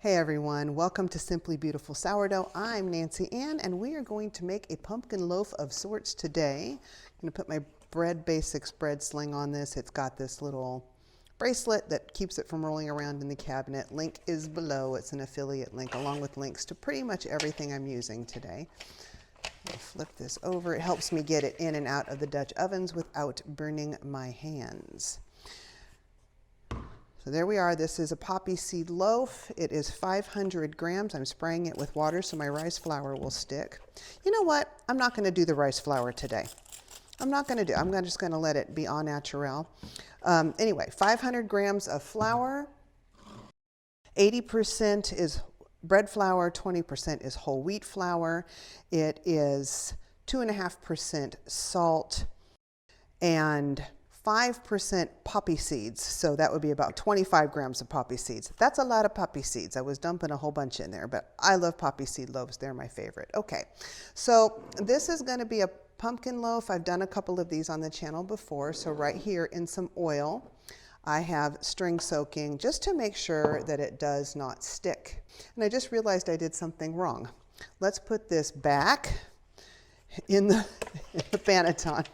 Hey everyone, welcome to Simply Beautiful Sourdough. I'm Nancy Ann and we are going to make a pumpkin loaf of sorts today. I'm going to put my Bread Basics bread sling on this. It's got this little bracelet that keeps it from rolling around in the cabinet. Link is below. It's an affiliate link along with links to pretty much everything I'm using today. I'll flip this over. It helps me get it in and out of the Dutch ovens without burning my hands. So there we are. This is a poppy seed loaf. It is 500 grams. I'm spraying it with water so my rice flour will stick. You know what? I'm not going to do the rice flour today. I'm just going to let it be au naturel. Anyway, 500 grams of flour. 80% is bread flour, 20% is whole wheat flour. It is 2.5% salt and 5% poppy seeds, so that would be about 25 grams of poppy seeds. That's a lot of poppy seeds. I was dumping a whole bunch in there, but I love poppy seed loaves. They're my favorite. Okay, so this is going to be a pumpkin loaf. I've done a couple of these on the channel before, so right here in some oil, I have string soaking just to make sure that it does not stick. And I just realized I did something wrong. Let's put this back in the Banneton.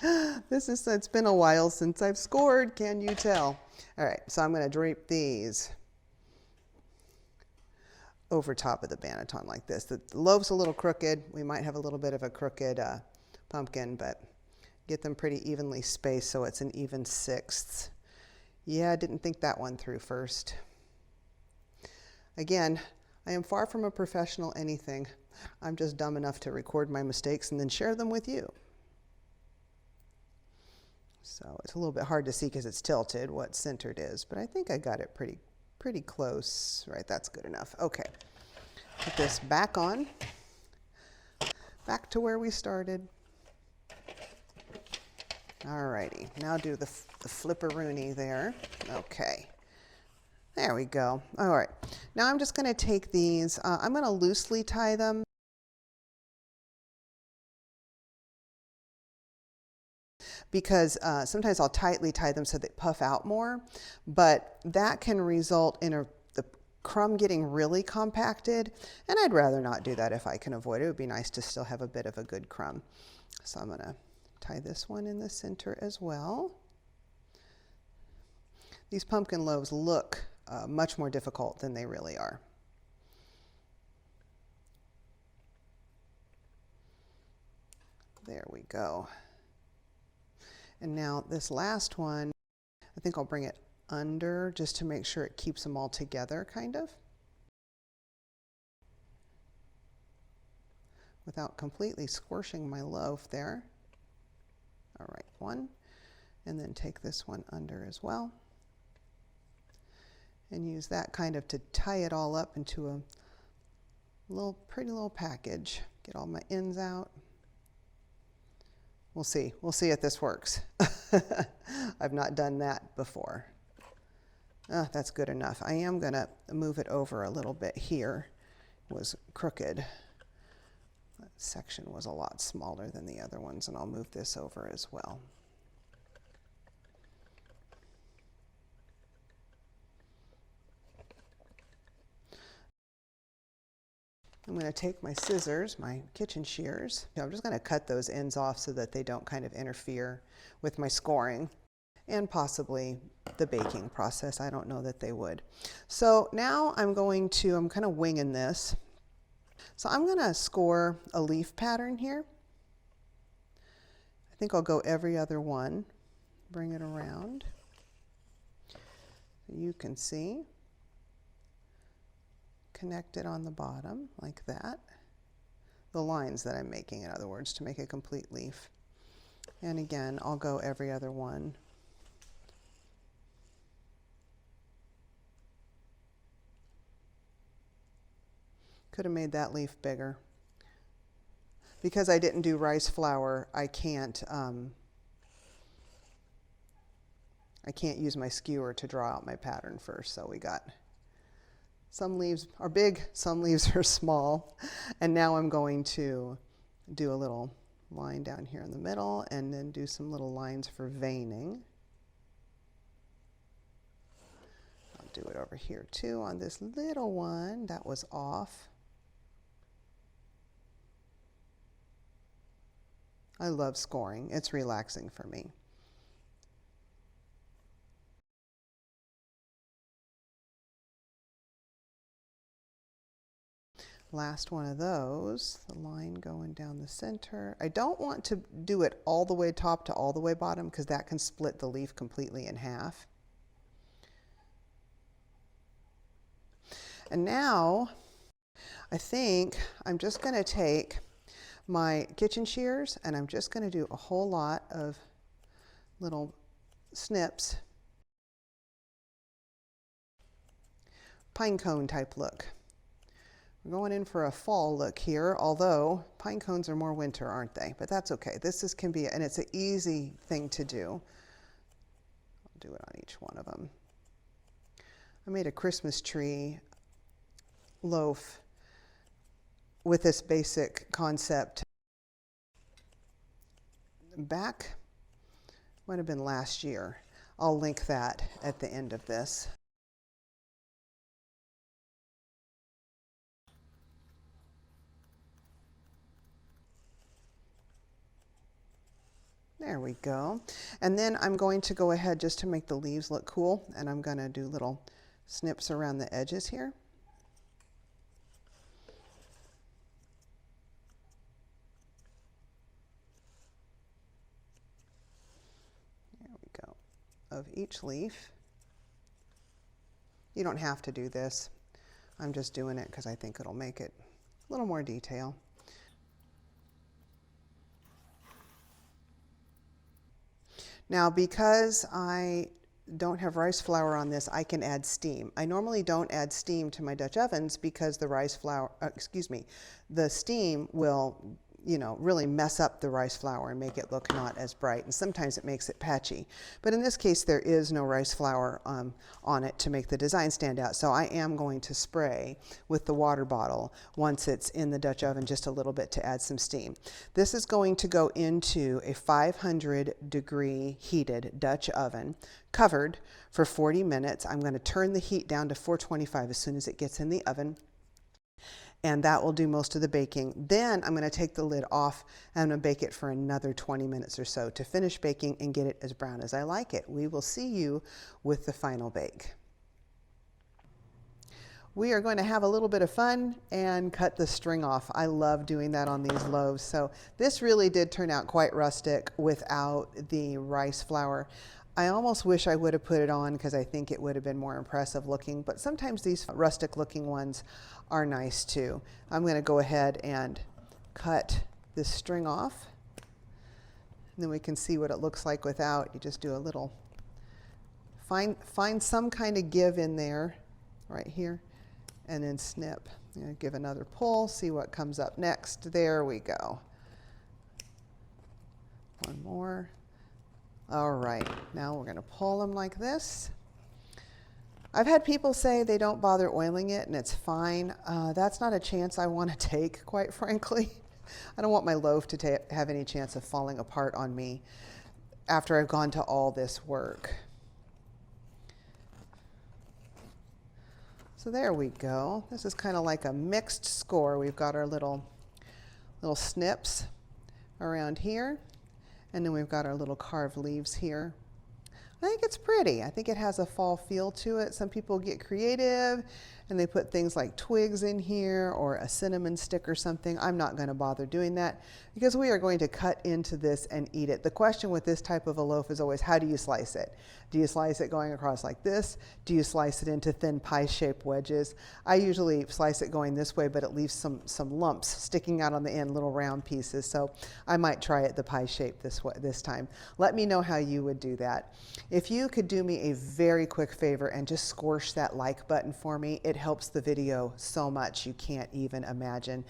It's been a while since I've scored, can you tell? All right, so I'm going to drape these over top of the Banneton like this. The loaf's a little crooked. We might have a little bit of a crooked pumpkin, but get them pretty evenly spaced so it's an even sixths. Yeah, I didn't think that one through first. Again, I am far from a professional anything. I'm just dumb enough to record my mistakes and then share them with you. So it's a little bit hard to see because it's tilted what centered is, but I think I got it pretty close. Right, that's good enough. Okay, put this back on, back to where we started. Alrighty, now do the flipperoonie there. Okay, there we go. All right, now I'm just going to take these. I'm going to loosely tie them. Because sometimes I'll tightly tie them so they puff out more, but that can result in the crumb getting really compacted, and I'd rather not do that if I can avoid it. It would be nice to still have a bit of a good crumb. So I'm going to tie this one in the center as well. These pumpkin loaves look much more difficult than they really are. There we go. And now this last one, I think I'll bring it under just to make sure it keeps them all together, kind of. Without completely squishing my loaf there. All right, one. And then take this one under as well. And use that kind of to tie it all up into a pretty little package. Get all my ends out. We'll see if this works. I've not done that before. That's good enough. I am going to move it over a little bit here. It was crooked. That section was a lot smaller than the other ones, and I'll move this over as well. I'm going to take my scissors, my kitchen shears. I'm just going to cut those ends off so that they don't kind of interfere with my scoring and possibly the baking process. I don't know that they would. So now I'm kind of winging this. So I'm going to score a leaf pattern here. I think I'll go every other one. Bring it around so you can see. Connect it on the bottom like that. The lines that I'm making, in other words, to make a complete leaf. And again, I'll go every other one. Could have made that leaf bigger. Because I didn't do rice flour, I can't use my skewer to draw out my pattern first. So we got some leaves are big, some leaves are small. And now I'm going to do a little line down here in the middle and then do some little lines for veining. do it over here too on this little one that was off. I love scoring. It's relaxing for me. Last one of those, the line going down the center. I don't want to do it all the way top to all the way bottom because that can split the leaf completely in half. And now I think I'm just going to take my kitchen shears and I'm just going to do a whole lot of little snips. Pine cone type look. We're going in for a fall look here, although pine cones are more winter, aren't they? But that's okay. This can be, and it's an easy thing to do. I'll do it on each one of them. I made a Christmas tree loaf with this basic concept back, might have been last year. I'll link that at the end of this. There we go. And then I'm going to go ahead just to make the leaves look cool, and I'm going to do little snips around the edges here. There we go. Of each leaf. You don't have to do this. I'm just doing it because I think it'll make it a little more detail. Now, because I don't have rice flour on this, I can add steam. I normally don't add steam to my Dutch ovens because the rice flour, the steam will, really mess up the rice flour and make it look not as bright. And sometimes it makes it patchy. But in this case, there is no rice flour on it to make the design stand out. So I am going to spray with the water bottle once it's in the Dutch oven just a little bit to add some steam. This is going to go into a 500-degree heated Dutch oven, covered for 40 minutes. I'm going to turn the heat down to 425 as soon as it gets in the oven. And that will do most of the baking. Then I'm going to take the lid off and I'm going to bake it for another 20 minutes or so to finish baking and get it as brown as I like it. We will see you with the final bake. We are going to have a little bit of fun and cut the string off. I love doing that on these loaves. So this really did turn out quite rustic without the rice flour. I almost wish I would have put it on because I think it would have been more impressive looking, but sometimes these rustic looking ones are nice too. I'm going to go ahead and cut this string off, and then we can see what it looks like without. You just do a little, find some kind of give in there right here, and then snip. Give another pull, see what comes up next. There we go. One more. All right, now we're going to pull them like this. I've had people say they don't bother oiling it and it's fine. That's not a chance I want to take, quite frankly. I don't want my loaf to have any chance of falling apart on me after I've gone to all this work. So there we go. This is kind of like a mixed score. We've got our little snips around here. And then we've got our little carved leaves here. I think it's pretty. I think it has a fall feel to it. Some people get creative and they put things like twigs in here or a cinnamon stick or something. I'm not going to bother doing that because we are going to cut into this and eat it. The question with this type of a loaf is always, how do you slice it? Do you slice it going across like this? Do you slice it into thin pie-shaped wedges? I usually slice it going this way, but it leaves some lumps sticking out on the end, little round pieces. So I might try it the pie shape this time. Let me know how you would do that. If you could do me a very quick favor and just squish that like button for me, it helps the video so much you can't even imagine.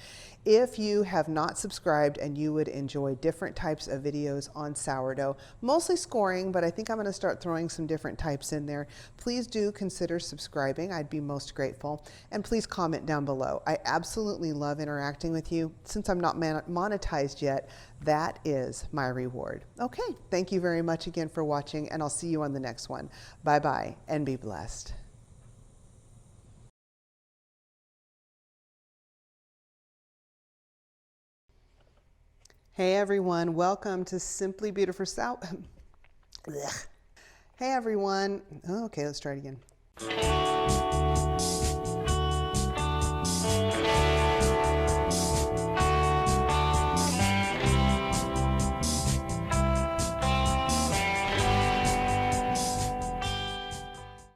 If you have not subscribed and you would enjoy different types of videos on sourdough, mostly scoring, but I think I'm going to start throwing some different types in there, please do consider subscribing. I'd be most grateful. And please comment down below. I absolutely love interacting with you. Since I'm not monetized yet, that is my reward. Okay, thank you very much again for watching, and I'll see you on the next one. Bye-bye, and be blessed. Hey everyone, welcome to Simply Beautiful South. Hey everyone. Oh, okay, let's try it again.